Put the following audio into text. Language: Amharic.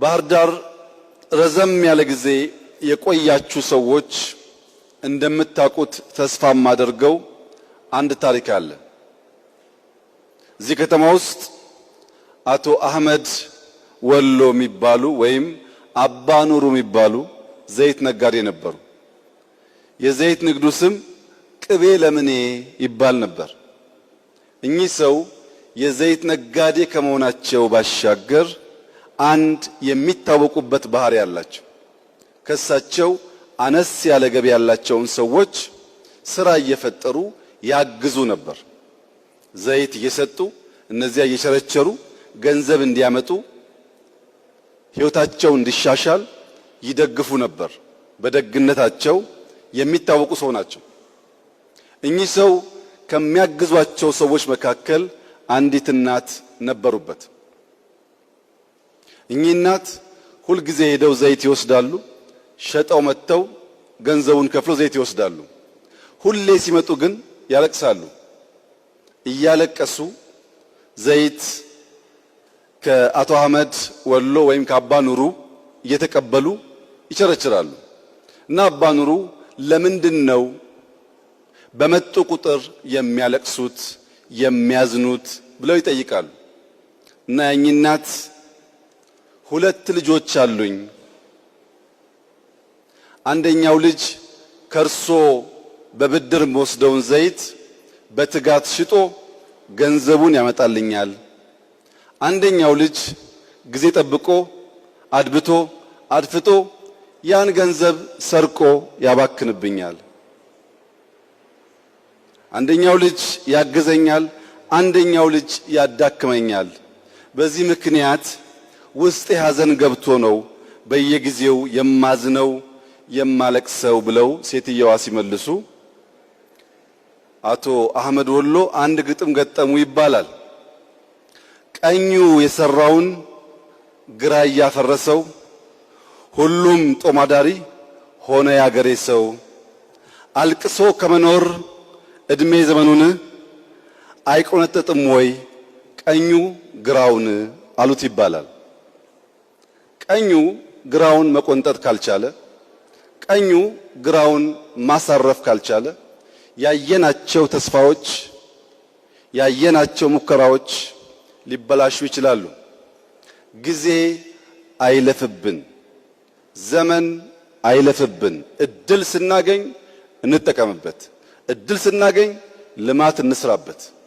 ባህር ዳር ረዘም ያለ ጊዜ የቆያችሁ ሰዎች እንደምታውቁት ተስፋ ማደርገው አንድ ታሪክ አለ። እዚህ ከተማ ውስጥ አቶ አህመድ ወሎ የሚባሉ ወይም አባ ኑሩ የሚባሉ ዘይት ነጋዴ ነበሩ። የዘይት ንግዱ ስም ቅቤ ለምኔ ይባል ነበር። እኚህ ሰው የዘይት ነጋዴ ከመሆናቸው ባሻገር አንድ የሚታወቁበት ባህሪ ያላቸው፣ ከሳቸው አነስ ያለ ገቢ ያላቸውን ሰዎች ስራ እየፈጠሩ ያግዙ ነበር። ዘይት እየሰጡ እነዚያ እየቸረቸሩ ገንዘብ እንዲያመጡ ሕይወታቸው እንዲሻሻል ይደግፉ ነበር። በደግነታቸው የሚታወቁ ሰው ናቸው። እኚህ ሰው ከሚያግዟቸው ሰዎች መካከል አንዲት እናት ነበሩበት። እኚህ እናት ሁልጊዜ ሄደው ዘይት ይወስዳሉ። ሸጠው መጥተው ገንዘቡን ከፍለው ዘይት ይወስዳሉ። ሁሌ ሲመጡ ግን ያለቅሳሉ። እያለቀሱ ዘይት ከአቶ አህመድ ወሎ ወይም ከአባ ኑሩ እየተቀበሉ ይቸረችራሉ። እና አባ ኑሩ ለምንድን ነው በመጡ ቁጥር የሚያለቅሱት የሚያዝኑት ብለው ይጠይቃሉ። እና ያኚህ እናት ሁለት ልጆች አሉኝ፣ አንደኛው ልጅ ከርሶ በብድር ወስደውን ዘይት በትጋት ሽጦ ገንዘቡን ያመጣልኛል፣ አንደኛው ልጅ ጊዜ ጠብቆ አድብቶ አድፍጦ ያን ገንዘብ ሰርቆ ያባክንብኛል። አንደኛው ልጅ ያግዘኛል፣ አንደኛው ልጅ ያዳክመኛል። በዚህ ምክንያት ውስጤ ሐዘን ገብቶ ነው በየጊዜው የማዝነው የማለቅሰው ብለው ሴትየዋ ሲመልሱ አቶ አህመድ ወሎ አንድ ግጥም ገጠሙ ይባላል። ቀኙ የሰራውን ግራ እያፈረሰው ሁሉም ጦማዳሪ ሆነ ያገሬ ሰው፣ አልቅሶ ከመኖር እድሜ ዘመኑን አይቆነጠጥም ወይ ቀኙ ግራውን አሉት ይባላል። ቀኙ ግራውን መቆንጠጥ ካልቻለ፣ ቀኙ ግራውን ማሳረፍ ካልቻለ ያየናቸው ተስፋዎች ያየናቸው ሙከራዎች ሊበላሹ ይችላሉ። ጊዜ አይለፍብን፣ ዘመን አይለፍብን። እድል ስናገኝ እንጠቀምበት። እድል ስናገኝ ልማት እንስራበት።